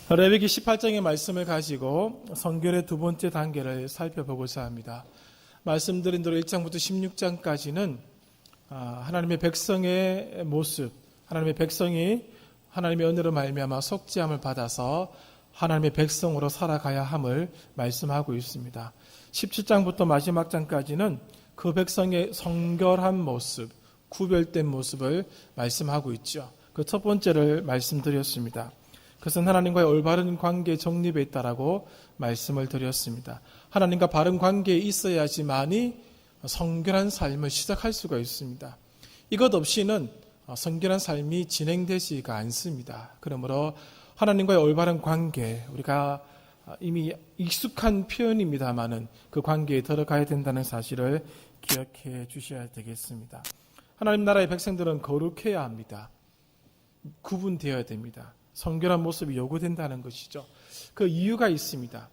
레위기 18장의 말씀을 가지고 성결의 두 번째 단계를 살펴보고자 합니다. 말씀드린 대로 1장부터 16장까지는 하나님의 백성의 모습, 하나님의 백성이 하나님의 은혜로 말미암아 속죄함을 받아서 하나님의 백성으로 살아가야 함을 말씀하고 있습니다. 17장부터 마지막 장까지는 그 백성의 성결한 모습, 구별된 모습을 말씀하고 있죠. 그 첫 번째를 말씀드렸습니다. 그것은 하나님과의 올바른 관계 정립에 있다라고 말씀을 드렸습니다. 하나님과 바른 관계에 있어야지만이 성결한 삶을 시작할 수가 있습니다. 이것 없이는 성결한 삶이 진행되지가 않습니다. 그러므로 하나님과의 올바른 관계, 우리가 이미 익숙한 표현입니다마는 그 관계에 들어가야 된다는 사실을 기억해 주셔야 되겠습니다. 하나님 나라의 백성들은 거룩해야 합니다. 구분되어야 됩니다. 성결한 모습이 요구된다는 것이죠. 그 이유가 있습니다.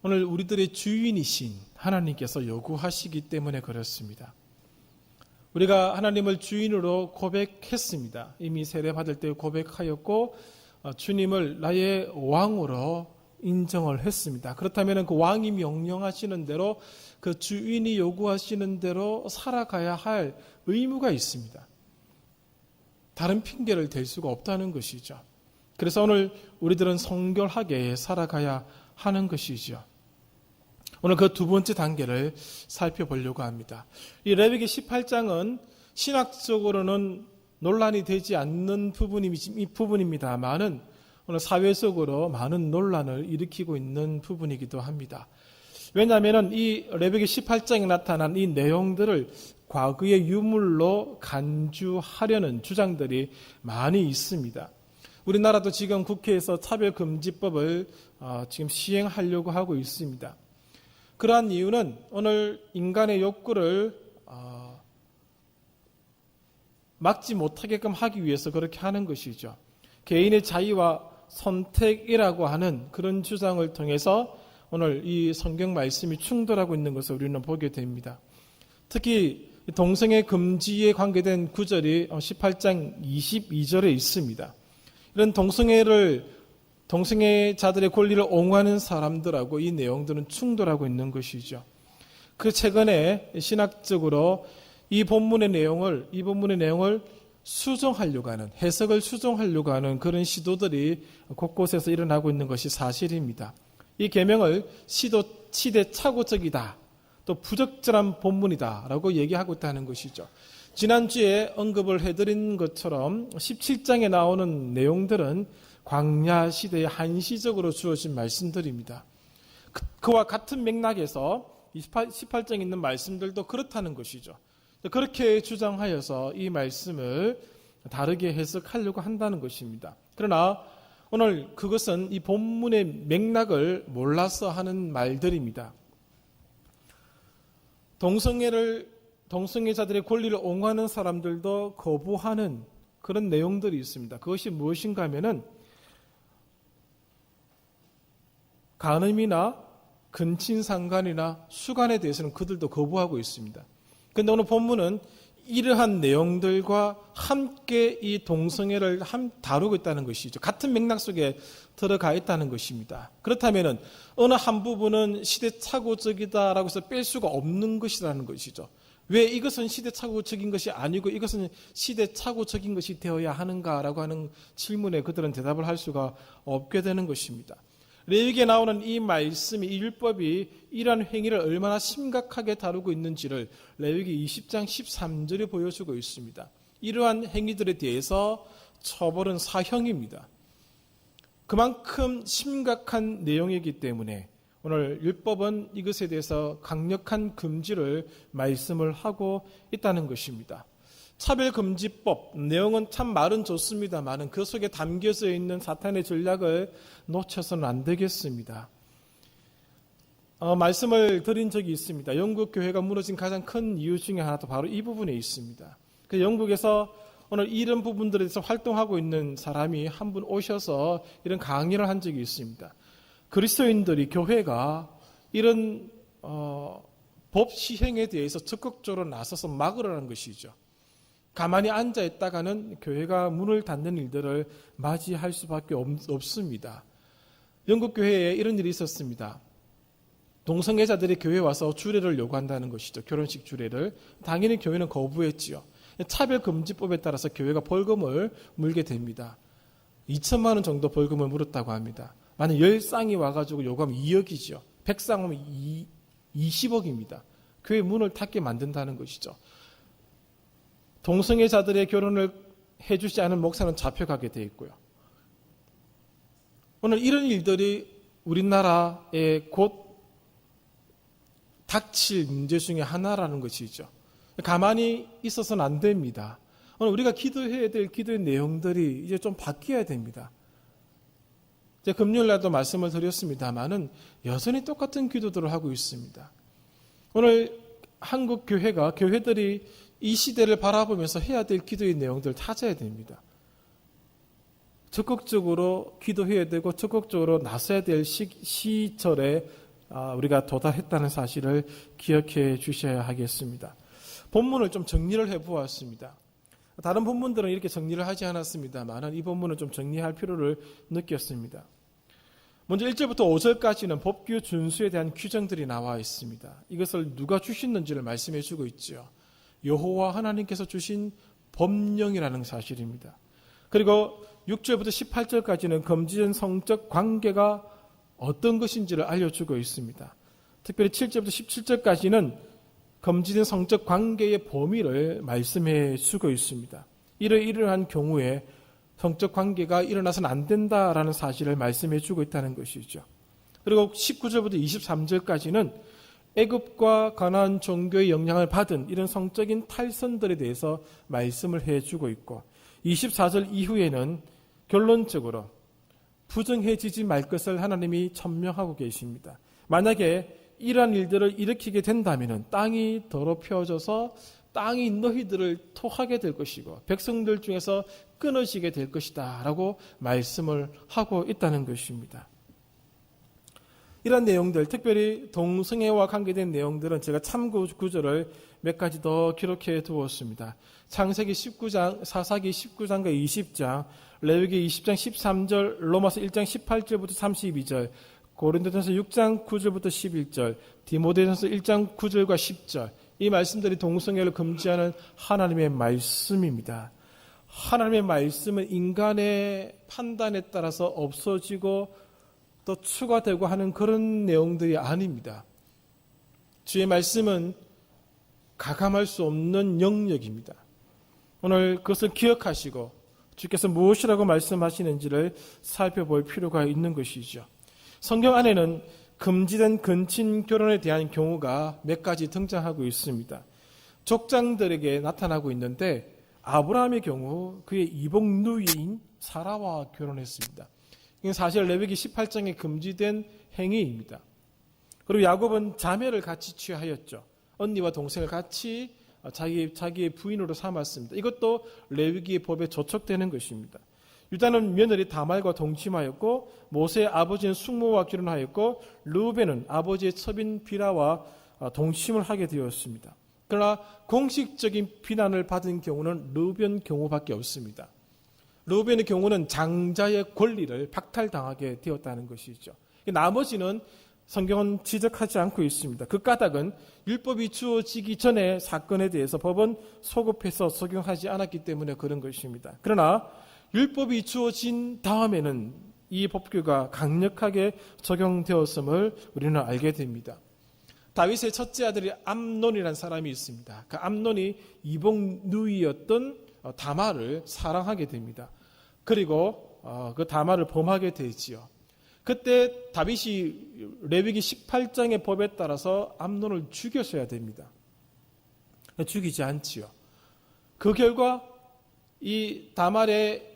오늘 우리들의 주인이신 하나님께서 요구하시기 때문에 그렇습니다. 우리가 하나님을 주인으로 고백했습니다. 이미 세례받을 때 고백하였고 주님을 나의 왕으로 인정을 했습니다. 그렇다면 그 왕이 명령하시는 대로 그 주인이 요구하시는 대로 살아가야 할 의무가 있습니다. 다른 핑계를 댈 수가 없다는 것이죠. 그래서 오늘 우리들은 성결하게 살아가야 하는 것이죠. 오늘 그 두 번째 단계를 살펴보려고 합니다. 이 레위기 18장은 신학적으로는 논란이 되지 않는 부분입니다만은 오늘 사회적으로 많은 논란을 일으키고 있는 부분이기도 합니다. 왜냐하면 이 레위기 18장에 나타난 이 내용들을 과거의 유물로 간주하려는 주장들이 많이 있습니다. 우리나라도 지금 국회에서 차별금지법을 지금 시행하려고 하고 있습니다. 그러한 이유는 오늘 인간의 욕구를 막지 못하게끔 하기 위해서 그렇게 하는 것이죠. 개인의 자유와 선택이라고 하는 그런 주장을 통해서 오늘 이 성경 말씀이 충돌하고 있는 것을 우리는 보게 됩니다. 특히 동성애 금지에 관계된 구절이 18장 22절에 있습니다. 이런 동성애자들의 권리를 옹호하는 사람들하고 이 내용들은 충돌하고 있는 것이죠. 그 최근에 신학적으로 이 본문의 내용을 수정하려고 하는, 해석을 수정하려고 하는 그런 시도들이 곳곳에서 일어나고 있는 것이 사실입니다. 이 계명을 시대착오적이다, 또 부적절한 본문이다라고 얘기하고 있다는 것이죠. 지난주에 언급을 해드린 것처럼 17장에 나오는 내용들은 광야 시대에 한시적으로 주어진 말씀들입니다. 그와 같은 맥락에서 18장에 있는 말씀들도 그렇다는 것이죠. 그렇게 주장하여서 이 말씀을 다르게 해석하려고 한다는 것입니다. 그러나 오늘 그것은 이 본문의 맥락을 몰라서 하는 말들입니다. 동성애자들의 권리를 옹호하는 사람들도 거부하는 그런 내용들이 있습니다. 그것이 무엇인가 하면은 간음이나 근친상간이나 수간에 대해서는 그들도 거부하고 있습니다. 그런데 오늘 본문은 이러한 내용들과 함께 이 동성애를 다루고 있다는 것이죠. 같은 맥락 속에 들어가 있다는 것입니다. 그렇다면 어느 한 부분은 시대착오적이다라고 해서 뺄 수가 없는 것이라는 것이죠. 왜 이것은 시대착오적인 것이 아니고 이것은 시대착오적인 것이 되어야 하는가라고 하는 질문에 그들은 대답을 할 수가 없게 되는 것입니다. 레위기에 나오는 이 말씀이, 이 율법이 이러한 행위를 얼마나 심각하게 다루고 있는지를 레위기 20장 13절에 보여주고 있습니다. 이러한 행위들에 대해서 처벌은 사형입니다. 그만큼 심각한 내용이기 때문에 오늘 율법은 이것에 대해서 강력한 금지를 말씀을 하고 있다는 것입니다. 차별금지법 내용은 참 말은 좋습니다만 그 속에 담겨져 있는 사탄의 전략을 놓쳐서는 안 되겠습니다. 말씀을 드린 적이 있습니다. 영국 교회가 무너진 가장 큰 이유 중에 하나도 바로 이 부분에 있습니다. 그 영국에서 오늘 이런 부분들에 대해서 활동하고 있는 사람이 한 분 오셔서 이런 강의를 한 적이 있습니다. 그리스도인들이, 교회가 이런 법 시행에 대해서 적극적으로 나서서 막으라는 것이죠. 가만히 앉아 있다가는 교회가 문을 닫는 일들을 맞이할 수밖에 없습니다. 영국 교회에 이런 일이 있었습니다. 동성애자들이 교회에 와서 주례를 요구한다는 것이죠. 결혼식 주례를. 당연히 교회는 거부했지요. 차별금지법에 따라서 교회가 벌금을 물게 됩니다. 2천만 원 정도 벌금을 물었다고 합니다. 만약 10쌍이 와가지고 요구하면 2억이죠. 100쌍 오면 20억입니다. 교회 문을 닫게 만든다는 것이죠. 동성애자들의 결혼을 해주지 않은 목사는 잡혀가게 되어 있고요. 오늘 이런 일들이 우리나라에 곧 닥칠 문제 중에 하나라는 것이죠. 가만히 있어서는 안 됩니다. 오늘 우리가 기도해야 될 기도의 내용들이 이제 좀 바뀌어야 됩니다. 제가 금요일날도 말씀을 드렸습니다만은 여전히 똑같은 기도들을 하고 있습니다. 오늘 한국 교회들이 이 시대를 바라보면서 해야 될 기도의 내용들을 찾아야 됩니다. 적극적으로 기도해야 되고 적극적으로 나서야 될 시절에 우리가 도달했다는 사실을 기억해 주셔야 하겠습니다. 본문을 좀 정리를 해보았습니다. 다른 본문들은 이렇게 정리를 하지 않았습니다만 이 본문은 좀 정리할 필요를 느꼈습니다. 먼저 1절부터 5절까지는 법규 준수에 대한 규정들이 나와 있습니다. 이것을 누가 주셨는지를 말씀해 주고 있죠. 여호와 하나님께서 주신 법령이라는 사실입니다. 그리고 6절부터 18절까지는 금지된 성적 관계가 어떤 것인지를 알려주고 있습니다. 특별히 7절부터 17절까지는 금지된 성적 관계의 범위를 말씀해 주고 있습니다. 이러한 경우에 성적 관계가 일어나서는 안 된다라는 사실을 말씀해 주고 있다는 것이죠. 그리고 19절부터 23절까지는 애굽과 가나안 종교의 영향을 받은 이런 성적인 탈선들에 대해서 말씀을 해주고 있고 24절 이후에는 결론적으로 부정해지지 말 것을 하나님이 천명하고 계십니다. 만약에 이러한 일들을 일으키게 된다면 땅이 더럽혀져서 땅이 너희들을 토하게 될 것이고 백성들 중에서 끊어지게 될 것이다 라고 말씀을 하고 있다는 것입니다. 이런 내용들, 특별히 동성애와 관계된 내용들은 제가 참고 구절을 몇 가지 더 기록해 두었습니다. 창세기 19장, 사사기 19장과 20장, 레위기 20장 13절, 로마서 1장 18절부터 32절, 고린도전서 6장 9절부터 11절, 디모데전서 1장 9절과 10절, 이 말씀들이 동성애를 금지하는 하나님의 말씀입니다. 하나님의 말씀은 인간의 판단에 따라서 없어지고 또 추가되고 하는 그런 내용들이 아닙니다. 주의 말씀은 가감할 수 없는 영역입니다. 오늘 그것을 기억하시고 주께서 무엇이라고 말씀하시는지를 살펴볼 필요가 있는 것이죠. 성경 안에는 금지된 근친 결혼에 대한 경우가 몇 가지 등장하고 있습니다. 족장들에게 나타나고 있는데 아브라함의 경우 그의 이복 누이인 사라와 결혼했습니다. 이건 사실 레위기 18장에 금지된 행위입니다. 그리고 야곱은 자매를 같이 취하였죠. 언니와 동생을 같이 자기의 부인으로 삼았습니다. 이것도 레위기의 법에 저촉되는 것입니다. 유다는 며느리 다말과 동침하였고 모세의 아버지는 숙모와 결혼하였고 르우벤은 아버지의 첩인 비라와 동침을 하게 되었습니다. 그러나 공식적인 비난을 받은 경우는 르우벤 경우밖에 없습니다. 르우벤의 경우는 장자의 권리를 박탈당하게 되었다는 것이죠. 나머지는 성경은 지적하지 않고 있습니다. 그 까닭은 율법이 주어지기 전에 사건에 대해서 법은 소급해서 적용하지 않았기 때문에 그런 것입니다. 그러나 율법이 주어진 다음에는 이 법규가 강력하게 적용되었음을 우리는 알게 됩니다. 다윗의 첫째 아들이 암논이라는 사람이 있습니다. 그 암논이 이복 누이였던 다말을 사랑하게 됩니다. 그리고 그 다말을 범하게 되지요. 그때 다윗이 레위기 18장의 법에 따라서 암논을 죽였어야 됩니다. 죽이지 않지요. 그 결과 이 다말의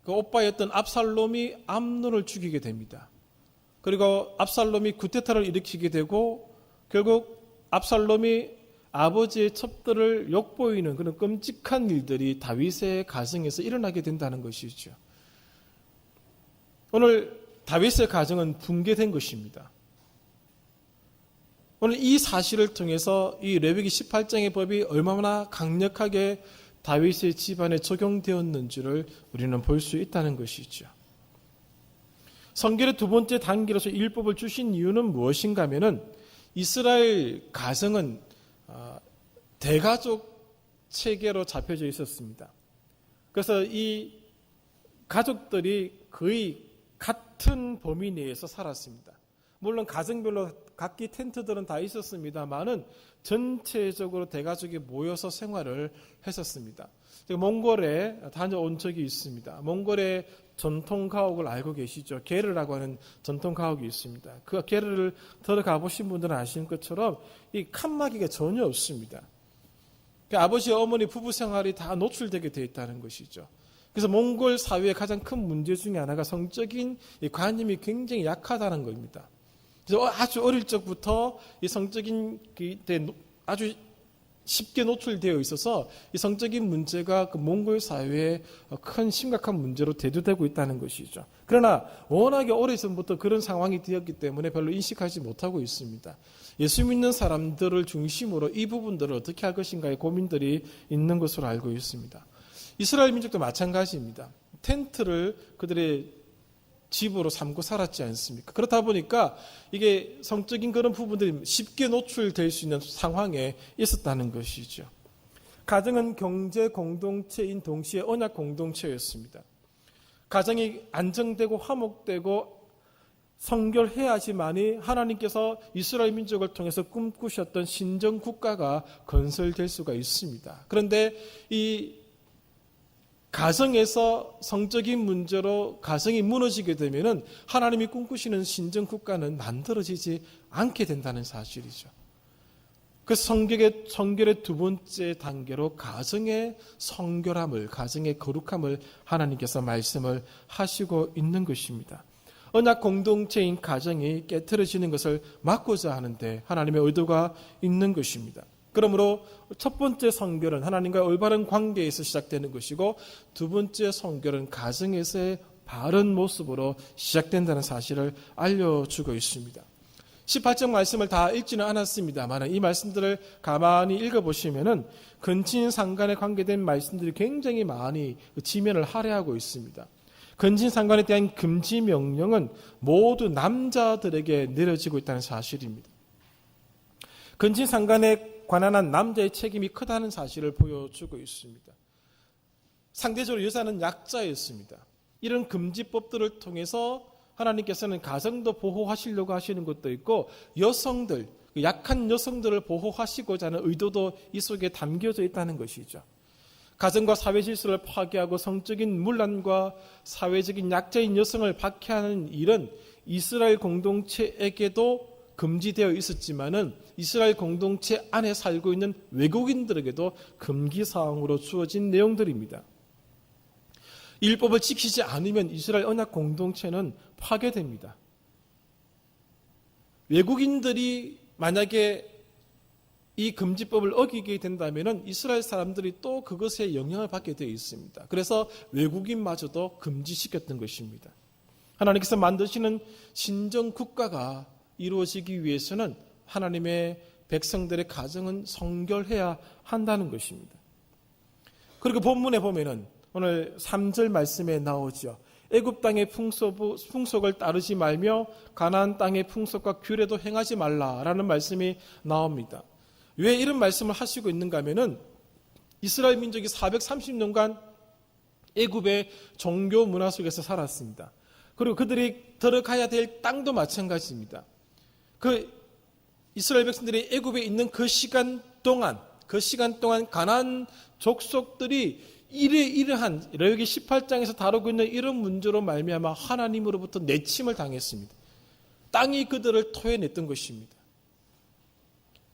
그 오빠였던 압살롬이 암논을 죽이게 됩니다. 그리고 압살롬이 구테타를 일으키게 되고 결국 압살롬이 아버지의 첩들을 욕보이는 그런 끔찍한 일들이 다윗의 가정에서 일어나게 된다는 것이죠. 오늘 다윗의 가정은 붕괴된 것입니다. 오늘 이 사실을 통해서 이 레위기 18장의 법이 얼마나 강력하게 다윗의 집안에 적용되었는지를 우리는 볼 수 있다는 것이죠. 성결의 두 번째 단계로서 율법을 주신 이유는 무엇인가 하면은 이스라엘 가정은 대가족 체계로 잡혀져 있었습니다. 그래서 이 가족들이 거의 같은 범위 내에서 살았습니다. 물론 가정별로 각기 텐트들은 다 있었습니다만은 전체적으로 대가족이 모여서 생활을 했었습니다. 몽골에 다녀온 적이 있습니다. 몽골의 전통 가옥을 알고 계시죠? 게르라고 하는 전통 가옥이 있습니다. 그 게르를 들어가 보신 분들은 아시는 것처럼 이 칸막이가 전혀 없습니다. 아버지, 어머니 부부 생활이 다 노출되게 되어 있다는 것이죠. 그래서 몽골 사회의 가장 큰 문제 중에 하나가 성적인 관념이 굉장히 약하다는 겁니다. 그래서 아주 어릴 적부터 이 성적인 아주 쉽게 노출되어 있어서 이 성적인 문제가 그 몽골 사회에 큰 심각한 문제로 대두되고 있다는 것이죠. 그러나 워낙에 오래전부터 그런 상황이 되었기 때문에 별로 인식하지 못하고 있습니다. 예수 믿는 사람들을 중심으로 이 부분들을 어떻게 할 것인가의 고민들이 있는 것으로 알고 있습니다. 이스라엘 민족도 마찬가지입니다. 텐트를 그들의 집으로 삼고 살았지 않습니까? 그렇다 보니까 이게 성적인 그런 부분들이 쉽게 노출될 수 있는 상황에 있었다는 것이죠. 가정은 경제 공동체인 동시에 언약 공동체였습니다. 가정이 안정되고 화목되고 성결해야지만이 하나님께서 이스라엘 민족을 통해서 꿈꾸셨던 신정 국가가 건설될 수가 있습니다. 그런데 이 가정에서 성적인 문제로 가정이 무너지게 되면은 하나님이 꿈꾸시는 신정 국가는 만들어지지 않게 된다는 사실이죠. 그래서 성결의 두 번째 단계로 가정의 성결함을, 가정의 거룩함을 하나님께서 말씀을 하시고 있는 것입니다. 언약 공동체인 가정이 깨트려지는 것을 막고자 하는데 하나님의 의도가 있는 것입니다. 그러므로 첫 번째 성결은 하나님과의 올바른 관계에서 시작되는 것이고 두 번째 성결은 가정에서의 바른 모습으로 시작된다는 사실을 알려주고 있습니다. 18장 말씀을 다 읽지는 않았습니다만 이 말씀들을 가만히 읽어보시면은 근친상간에 관계된 말씀들이 굉장히 많이 지면을 할애하고 있습니다. 근친상간에 대한 금지 명령은 모두 남자들에게 내려지고 있다는 사실입니다. 근친상간에 관한 한 남자의 책임이 크다는 사실을 보여주고 있습니다. 상대적으로 여자는 약자였습니다. 이런 금지법들을 통해서 하나님께서는 가정도 보호하시려고 하시는 것도 있고 여성들, 약한 여성들을 보호하시고자 하는 의도도 이 속에 담겨져 있다는 것이죠. 가정과 사회 질서를 파괴하고 성적인 문란과 사회적인 약자인 여성을 박해하는 일은 이스라엘 공동체에게도 금지되어 있었지만은 이스라엘 공동체 안에 살고 있는 외국인들에게도 금기사항으로 주어진 내용들입니다. 율법을 지키지 않으면 이스라엘 언약 공동체는 파괴됩니다. 외국인들이 만약에 이 금지법을 어기게 된다면 이스라엘 사람들이 또 그것에 영향을 받게 되어 있습니다. 그래서 외국인마저도 금지시켰던 것입니다. 하나님께서 만드시는 신정 국가가 이루어지기 위해서는 하나님의 백성들의 가정은 성결해야 한다는 것입니다. 그리고 본문에 보면은 오늘 3절 말씀에 나오죠. 애굽 땅의 풍속을 따르지 말며 가나안 땅의 풍속과 규례도 행하지 말라라는 말씀이 나옵니다. 왜 이런 말씀을 하시고 있는가 하면은 이스라엘 민족이 430년간 애굽의 종교 문화 속에서 살았습니다. 그리고 그들이 들어가야 될 땅도 마찬가지입니다. 그 이스라엘 백성들이 애굽에 있는 그 시간 동안 가나안 족속들이 이러한 레위기 18장에서 다루고 있는 이런 문제로 말미암아 하나님으로부터 내침을 당했습니다. 땅이 그들을 토해냈던 것입니다.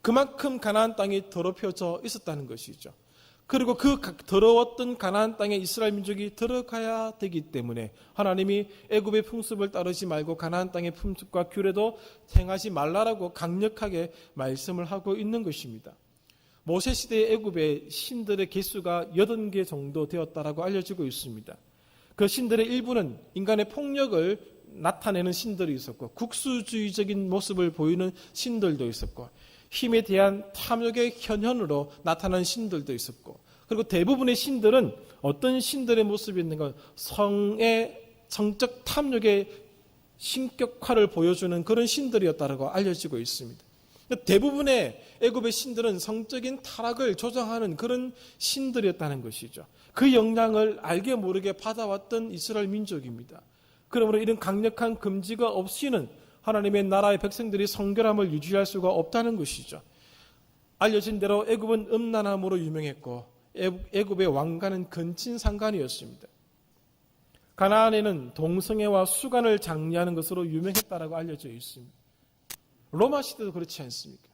그만큼 가나안 땅이 더럽혀져 있었다는 것이죠. 그리고 그 더러웠던 가나안 땅에 이스라엘 민족이 들어가야 되기 때문에 하나님이 애굽의 풍습을 따르지 말고 가나안 땅의 풍습과 규례도 행하지 말라라고 강력하게 말씀을 하고 있는 것입니다. 모세 시대의 애굽의 신들의 개수가 80개 정도 되었다라고 알려지고 있습니다. 그 신들의 일부는 인간의 폭력을 나타내는 신들이 있었고 국수주의적인 모습을 보이는 신들도 있었고 힘에 대한 탐욕의 현현으로 나타나는 신들도 있었고 그리고 대부분의 신들은 어떤 신들의 모습이 있는가 성적 탐욕의 신격화를 보여주는 그런 신들이었다고 알려지고 있습니다. 대부분의 애굽의 신들은 성적인 타락을 조장하는 그런 신들이었다는 것이죠. 그 영향을 알게 모르게 받아왔던 이스라엘 민족입니다. 그러므로 이런 강력한 금지가 없이는 하나님의 나라의 백성들이 성결함을 유지할 수가 없다는 것이죠. 알려진 대로 애굽은 음란함으로 유명했고 애굽의 왕가는 근친상간이었습니다. 가나안에는 동성애와 수간을 장려하는 것으로 유명했다라고 알려져 있습니다. 로마 시대도 그렇지 않습니까?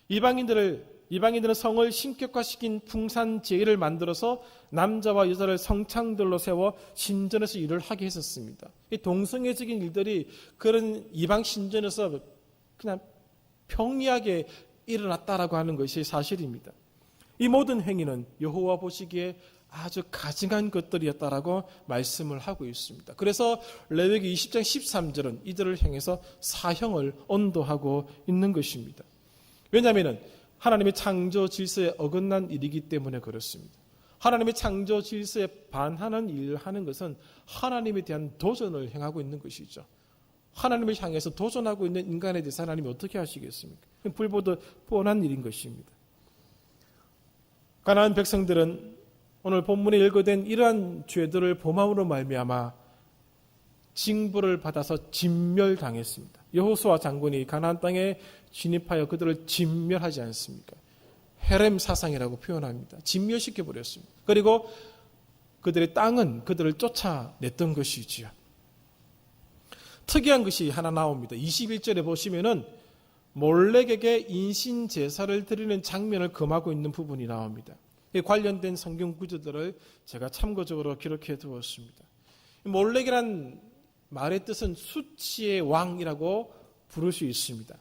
이방인들은 성을 신격화시킨 풍산 제의를 만들어서 남자와 여자를 성창들로 세워 신전에서 일을 하게 했었습니다. 이 동성애적인 일들이 그런 이방 신전에서 그냥 평이하게 일어났다라고 하는 것이 사실입니다. 이 모든 행위는 여호와 보시기에 아주 가증한 것들이었다라고 말씀을 하고 있습니다. 그래서 레위기 20장 13절은 이들을 향해서 사형을 언도하고 있는 것입니다. 왜냐하면 하나님의 창조 질서에 어긋난 일이기 때문에 그렇습니다. 하나님의 창조 질서에 반하는 일을 하는 것은 하나님에 대한 도전을 행하고 있는 것이죠. 하나님을 향해서 도전하고 있는 인간에 대해서 하나님이 어떻게 하시겠습니까? 불보듯 뻔한 일인 것입니다. 가나안 백성들은 오늘 본문에 예고된 이러한 죄들을 범함으로 말미암아 징벌을 받아서 진멸당했습니다. 여호수아 장군이 가나안 땅에 진입하여 그들을 진멸하지 않습니까? 헤렘 사상이라고 표현합니다. 진멸시켜버렸습니다. 그리고 그들의 땅은 그들을 쫓아냈던 것이지요. 특이한 것이 하나 나옵니다. 21절에 보시면은 몰렉에게 인신 제사를 드리는 장면을 금하고 있는 부분이 나옵니다. 관련된 성경 구절들을 제가 참고적으로 기록해 두었습니다. 몰렉이란 말의 뜻은 수치의 왕이라고 부를 수 있습니다.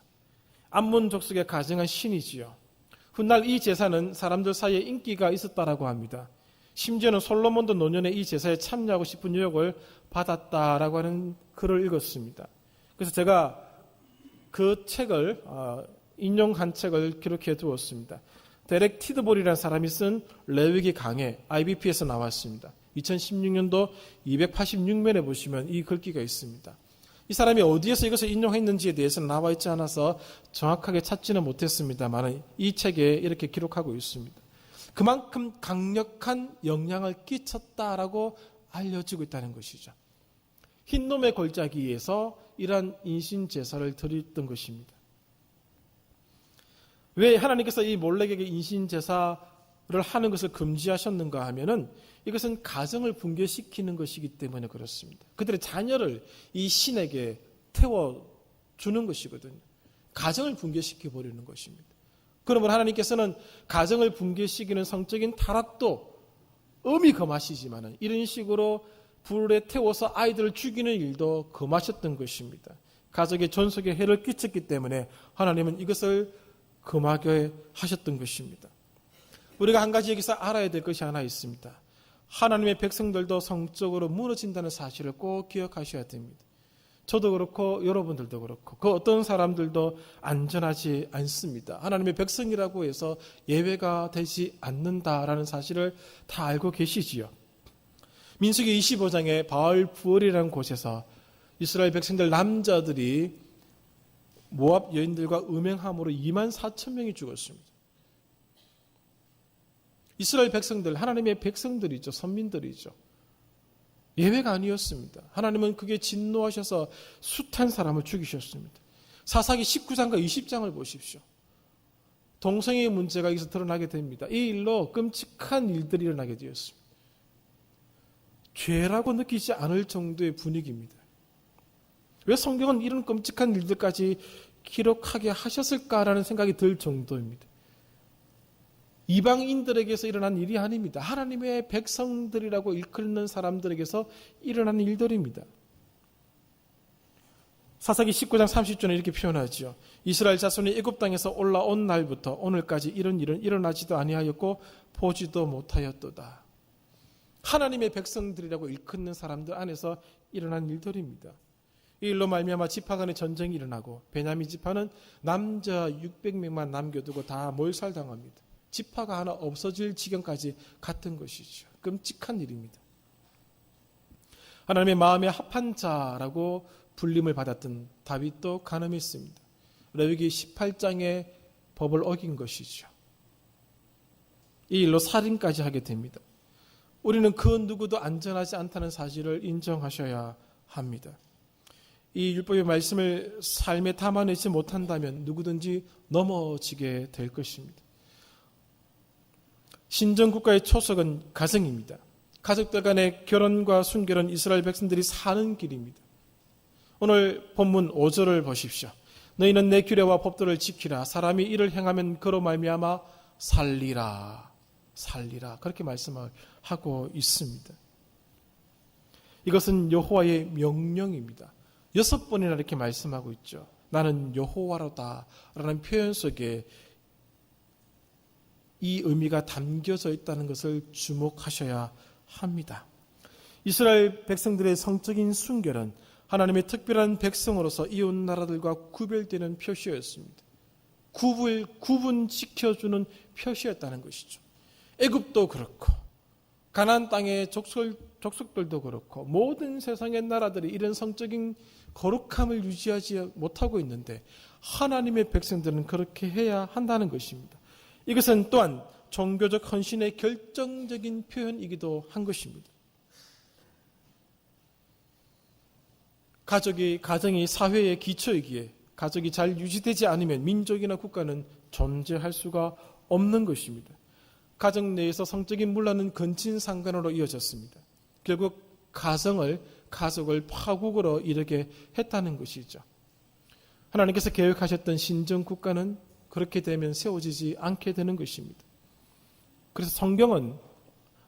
암몬 족속의 가증한 신이지요. 훗날 이 제사는 사람들 사이에 인기가 있었다라고 합니다. 심지어는 솔로몬도 노년에 이 제사에 참여하고 싶은 유혹을 받았다라고 하는 글을 읽었습니다. 그래서 제가 그 책을 인용한 책을 기록해 두었습니다. 데렉 티드볼이라는 사람이 쓴 레위기 강해 IBP에서 나왔습니다. 2016년도 286면에 보시면 이 글귀가 있습니다. 이 사람이 어디에서 이것을 인용했는지에 대해서는 나와 있지 않아서 정확하게 찾지는 못했습니다만 이 책에 이렇게 기록하고 있습니다. 그만큼 강력한 영향을 끼쳤다라고 알려지고 있다는 것이죠. 흰놈의 골짜기에서 이러한 인신제사를 드렸던 것입니다. 왜 하나님께서 이 몰렉에게 인신제사를 하는 것을 금지하셨는가 하면은 이것은 가정을 붕괴시키는 것이기 때문에 그렇습니다. 그들의 자녀를 이 신에게 태워주는 것이거든요. 가정을 붕괴시켜버리는 것입니다. 그러므로 하나님께서는 가정을 붕괴시키는 성적인 타락도 엄히 금하시지만은 이런 식으로 불에 태워서 아이들을 죽이는 일도 금하셨던 것입니다. 가족의 존속에 해를 끼쳤기 때문에 하나님은 이것을 금하게 하셨던 것입니다. 우리가 한 가지 여기서 알아야 될 것이 하나 있습니다. 하나님의 백성들도 성적으로 무너진다는 사실을 꼭 기억하셔야 됩니다. 저도 그렇고 여러분들도 그렇고 그 어떤 사람들도 안전하지 않습니다. 하나님의 백성이라고 해서 예외가 되지 않는다라는 사실을 다 알고 계시지요. 민수기 25장에 바알부얼이라는 곳에서 이스라엘 백성들 남자들이 모압 여인들과 음행함으로 24,000명이 죽었습니다. 이스라엘 백성들, 하나님의 백성들이죠. 선민들이죠. 예외가 아니었습니다. 하나님은 그게 진노하셔서 숱한 사람을 죽이셨습니다. 사사기 19장과 20장을 보십시오. 동성애의 문제가 여기서 드러나게 됩니다. 이 일로 끔찍한 일들이 일어나게 되었습니다. 죄라고 느끼지 않을 정도의 분위기입니다. 왜 성경은 이런 끔찍한 일들까지 기록하게 하셨을까라는 생각이 들 정도입니다. 이방인들에게서 일어난 일이 아닙니다. 하나님의 백성들이라고 일컫는 사람들에게서 일어난 일들입니다. 사사기 19장 30절에 이렇게 표현하죠. 이스라엘 자손이 애굽 땅에서 올라온 날부터 오늘까지 이런 일은 일어나지도 아니하였고 보지도 못하였도다. 하나님의 백성들이라고 일컫는 사람들 안에서 일어난 일들입니다. 이 일로 말미암아 지파 간의 전쟁이 일어나고 베냐민 지파는 남자 600명만 남겨두고 다 몰살당합니다. 지파가 하나 없어질 지경까지 갔던 것이죠. 끔찍한 일입니다. 하나님의 마음에 합한 자라고 불림을 받았던 다윗도 간음했습니다. 레위기 18장의 법을 어긴 것이죠. 이 일로 살인까지 하게 됩니다. 우리는 그 누구도 안전하지 않다는 사실을 인정하셔야 합니다. 이 율법의 말씀을 삶에 담아내지 못한다면 누구든지 넘어지게 될 것입니다. 신정국가의 초석은 가정입니다. 가족들 간의 결혼과 순결은 이스라엘 백성들이 사는 길입니다. 오늘 본문 5절을 보십시오. 너희는 내 규례와 법도를 지키라. 사람이 이를 행하면 그로 말미암아 살리라. 그렇게 말씀하고 있습니다. 이것은 여호와의 명령입니다. 6번이나 이렇게 말씀하고 있죠. 나는 여호와로다 라는 표현 속에 이 의미가 담겨져 있다는 것을 주목하셔야 합니다. 이스라엘 백성들의 성적인 순결은 하나님의 특별한 백성으로서 이웃 나라들과 구별되는 표시였습니다. 구분 지켜주는 표시였다는 것이죠. 애굽도 그렇고 가나안 땅의 족속들도 그렇고 모든 세상의 나라들이 이런 성적인 거룩함을 유지하지 못하고 있는데 하나님의 백성들은 그렇게 해야 한다는 것입니다. 이것은 또한 종교적 헌신의 결정적인 표현이기도 한 것입니다. 가정이 사회의 기초이기에 가족이 잘 유지되지 않으면 민족이나 국가는 존재할 수가 없는 것입니다. 가정 내에서 성적인 문란은 근친상간으로 이어졌습니다. 결국 가족을 파국으로 이르게 했다는 것이죠. 하나님께서 계획하셨던 신정국가는 그렇게 되면 세워지지 않게 되는 것입니다. 그래서 성경은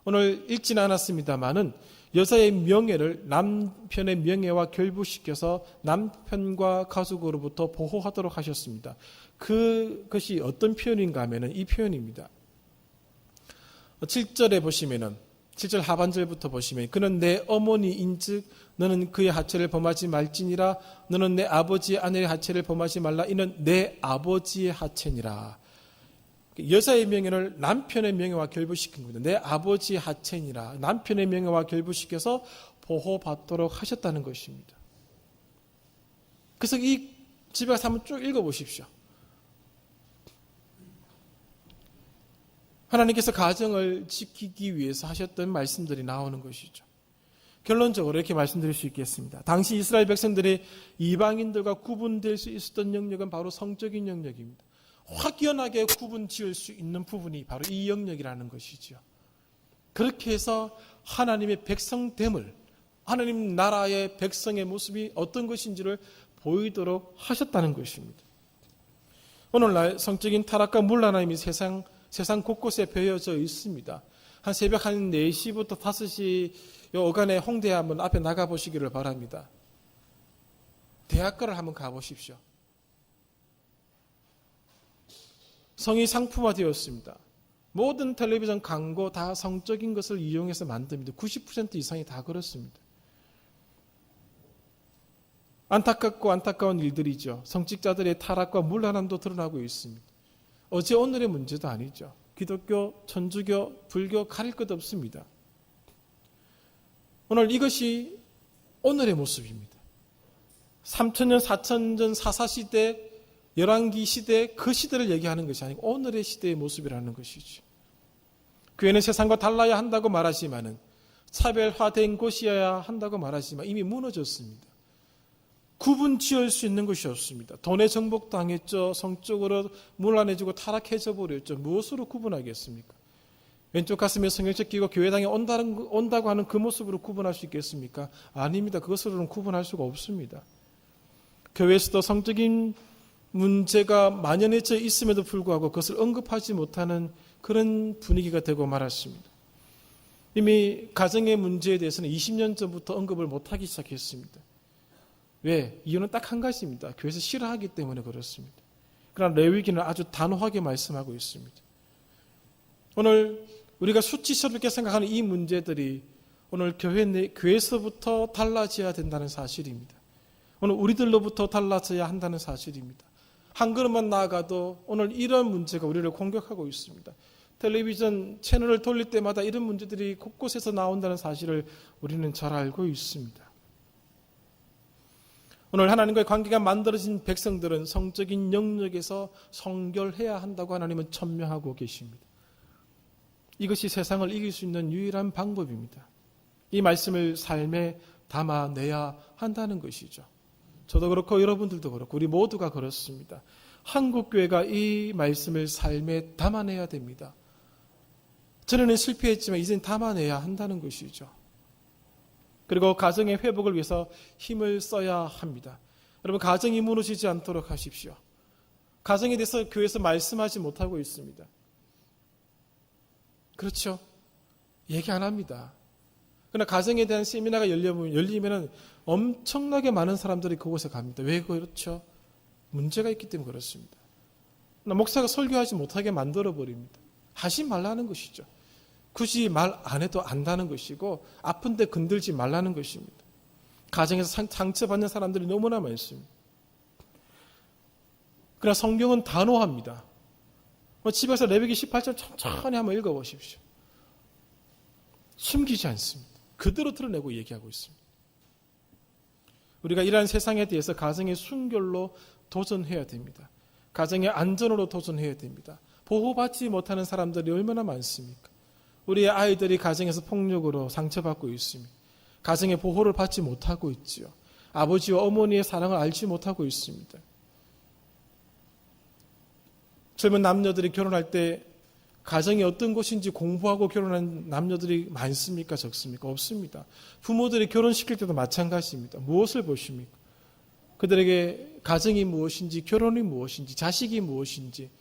오늘 읽지는 않았습니다마는 여자의 명예를 남편의 명예와 결부시켜서 남편과 가족으로부터 보호하도록 하셨습니다. 그것이 어떤 표현인가 하면은 이 표현입니다. 7절에 보시면은 7절 하반절부터 보시면 그는 내 어머니인즉 너는 그의 하체를 범하지 말지니라. 너는 내 아버지의 아내의 하체를 범하지 말라. 이는 내 아버지의 하체니라. 여자의 명예를 남편의 명예와 결부시킨 겁니다. 내 아버지의 하체니라. 남편의 명예와 결부시켜서 보호받도록 하셨다는 것입니다. 그래서 이 집에 가서 한번 쭉 읽어보십시오. 하나님께서 가정을 지키기 위해서 하셨던 말씀들이 나오는 것이죠. 결론적으로 이렇게 말씀드릴 수 있겠습니다. 당시 이스라엘 백성들이 이방인들과 구분될 수 있었던 영역은 바로 성적인 영역입니다. 확연하게 구분 지을 수 있는 부분이 바로 이 영역이라는 것이죠. 그렇게 해서 하나님의 백성됨을, 하나님 나라의 백성의 모습이 어떤 것인지를 보이도록 하셨다는 것입니다. 오늘날 성적인 타락과 문란함이 세상 곳곳에 배어져 있습니다. 한 새벽 한 4시부터 5시 요 어간에 홍대에 한번 앞에 나가보시기를 바랍니다. 대학가를 한번 가보십시오. 성이 상품화되었습니다. 모든 텔레비전 광고 다 성적인 것을 이용해서 만듭니다. 90% 이상이 다 그렇습니다. 안타깝고 안타까운 일들이죠. 성직자들의 타락과 문란함도 드러나고 있습니다. 어제 오늘의 문제도 아니죠. 기독교, 천주교, 불교 가릴 것 없습니다. 오늘 이것이 오늘의 모습입니다. 3,000년, 4,000년 사사시대, 열왕기 시대 그 시대를 얘기하는 것이 아니고 오늘의 시대의 모습이라는 것이죠. 교회는 세상과 달라야 한다고 말하지만은 차별화된 곳이어야 한다고 말하지만 이미 무너졌습니다. 구분 지을 수 있는 것이 없습니다. 돈에 정복당했죠. 성적으로 문란해지고 타락해져 버렸죠. 무엇으로 구분하겠습니까? 왼쪽 가슴에 성경책 끼고 교회당에 온다고 하는 그 모습으로 구분할 수 있겠습니까? 아닙니다. 그것으로는 구분할 수가 없습니다. 교회에서도 성적인 문제가 만연해져 있음에도 불구하고 그것을 언급하지 못하는 그런 분위기가 되고 말았습니다. 이미 가정의 문제에 대해서는 20년 전부터 언급을 못하기 시작했습니다. 왜? 이유는 딱 한 가지입니다. 교회에서 싫어하기 때문에 그렇습니다. 그러나 레위기는 아주 단호하게 말씀하고 있습니다. 오늘 우리가 수치스럽게 생각하는 이 문제들이 오늘 교회에서부터 달라져야 된다는 사실입니다. 오늘 우리들로부터 달라져야 한다는 사실입니다. 한 걸음만 나아가도 오늘 이런 문제가 우리를 공격하고 있습니다. 텔레비전 채널을 돌릴 때마다 이런 문제들이 곳곳에서 나온다는 사실을 우리는 잘 알고 있습니다. 오늘 하나님과의 관계가 만들어진 백성들은 성적인 영역에서 성결해야 한다고 하나님은 천명하고 계십니다. 이것이 세상을 이길 수 있는 유일한 방법입니다. 이 말씀을 삶에 담아내야 한다는 것이죠. 저도 그렇고 여러분들도 그렇고 우리 모두가 그렇습니다. 한국교회가 이 말씀을 삶에 담아내야 됩니다. 전에는 실패했지만 이제는 담아내야 한다는 것이죠. 그리고 가정의 회복을 위해서 힘을 써야 합니다. 여러분, 가정이 무너지지 않도록 하십시오. 가정에 대해서 교회에서 말씀하지 못하고 있습니다. 그렇죠? 얘기 안 합니다. 그러나 가정에 대한 세미나가 열리면 엄청나게 많은 사람들이 그곳에 갑니다. 왜 그렇죠? 문제가 있기 때문에 그렇습니다. 목사가 설교하지 못하게 만들어버립니다. 하지 말라는 것이죠. 굳이 말 안 해도 안다는 것이고 아픈데 건들지 말라는 것입니다. 가정에서 상처받는 사람들이 너무나 많습니다. 그러나 성경은 단호합니다. 집에서 레위기 18장 천천히 한번 읽어보십시오. 숨기지 않습니다. 그대로 드러내고 얘기하고 있습니다. 우리가 이러한 세상에 대해서 가정의 순결로 도전해야 됩니다. 가정의 안전으로 도전해야 됩니다. 보호받지 못하는 사람들이 얼마나 많습니까? 우리의 아이들이 가정에서 폭력으로 상처받고 있습니다. 가정의 보호를 받지 못하고 있지요. 아버지와 어머니의 사랑을 알지 못하고 있습니다. 젊은 남녀들이 결혼할 때 가정이 어떤 곳인지 공부하고 결혼한 남녀들이 많습니까? 적습니까? 없습니다. 부모들이 결혼시킬 때도 마찬가지입니다. 무엇을 보십니까? 그들에게 가정이 무엇인지, 결혼이 무엇인지, 자식이 무엇인지,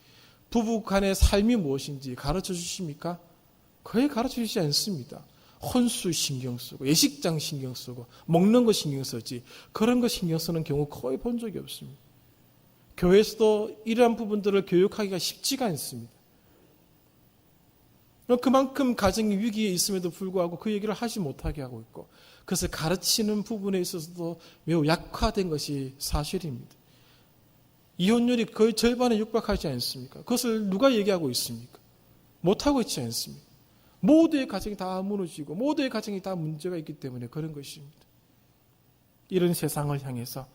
부부 간의 삶이 무엇인지 가르쳐 주십니까? 거의 가르쳐 주시지 않습니다. 혼수 신경 쓰고, 예식장 신경 쓰고, 먹는 거 신경 쓰지, 그런 거 신경 쓰는 경우 거의 본 적이 없습니다. 교회에서도 이러한 부분들을 교육하기가 쉽지가 않습니다. 그만큼 가정이 위기에 있음에도 불구하고 그 얘기를 하지 못하게 하고 있고, 그것을 가르치는 부분에 있어서도 매우 약화된 것이 사실입니다. 이혼율이 거의 절반에 육박하지 않습니까? 그것을 누가 얘기하고 있습니까? 못하고 있지 않습니까? 모두의 가정이 다 무너지고 모두의 가정이 다 문제가 있기 때문에 그런 것입니다. 이런 세상을 향해서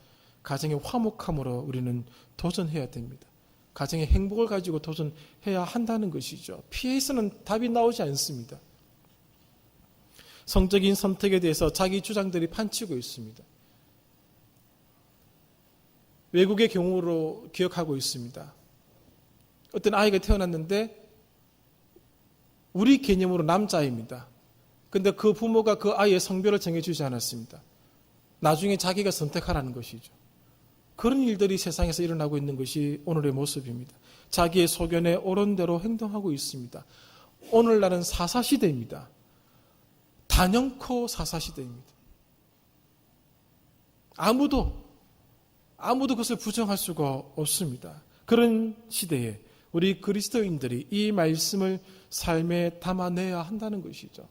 가정의 화목함으로 우리는 도전해야 됩니다. 가정의 행복을 가지고 도전해야 한다는 것이죠. 피해서는 답이 나오지 않습니다. 성적인 선택에 대해서 자기 주장들이 판치고 있습니다. 외국의 경우로 기억하고 있습니다. 어떤 아이가 태어났는데 우리 개념으로 남자입니다. 근데 그 부모가 그 아이의 성별을 정해주지 않았습니다. 나중에 자기가 선택하라는 것이죠. 그런 일들이 세상에서 일어나고 있는 것이 오늘의 모습입니다. 자기의 소견에 옳은 대로 행동하고 있습니다. 오늘날은 사사시대입니다. 단연코 사사시대입니다. 아무도 그것을 부정할 수가 없습니다. 그런 시대에 우리 그리스도인들이 이 말씀을 삶에 담아내야 한다는 것이죠.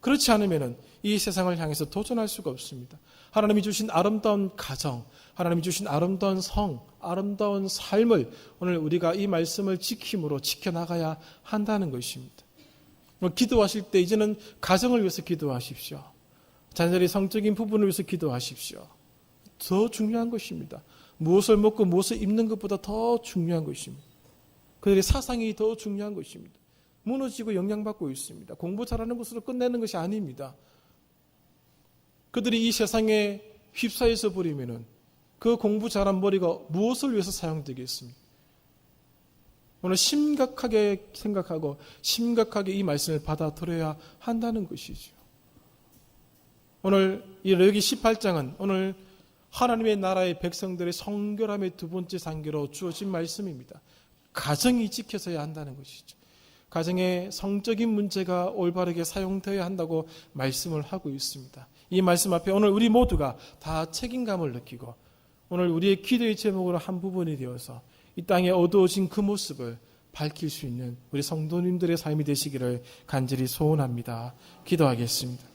그렇지 않으면 이 세상을 향해서 도전할 수가 없습니다. 하나님이 주신 아름다운 가정, 하나님이 주신 아름다운 성, 아름다운 삶을 오늘 우리가 이 말씀을 지킴으로 지켜나가야 한다는 것입니다. 기도하실 때 이제는 가정을 위해서 기도하십시오. 자녀들의 성적인 부분을 위해서 기도하십시오. 더 중요한 것입니다. 무엇을 먹고 무엇을 입는 것보다 더 중요한 것입니다. 그들의 사상이 더 중요한 것입니다. 무너지고 영향받고 있습니다. 공부 잘하는 것으로 끝내는 것이 아닙니다. 그들이 이 세상에 휩싸여서 버리면은 그 공부 잘한 머리가 무엇을 위해서 사용되겠습니까? 오늘 심각하게 생각하고 심각하게 이 말씀을 받아들여야 한다는 것이죠. 오늘 이 레위기 18장은 오늘 하나님의 나라의 백성들의 성결함의 두 번째 단계로 주어진 말씀입니다. 가정이 지켜져야 한다는 것이죠. 가정의 성적인 문제가 올바르게 사용되어야 한다고 말씀을 하고 있습니다. 이 말씀 앞에 오늘 우리 모두가 다 책임감을 느끼고 오늘 우리의 기도의 제목으로 한 부분이 되어서 이 땅에 어두워진 그 모습을 밝힐 수 있는 우리 성도님들의 삶이 되시기를 간절히 소원합니다. 기도하겠습니다.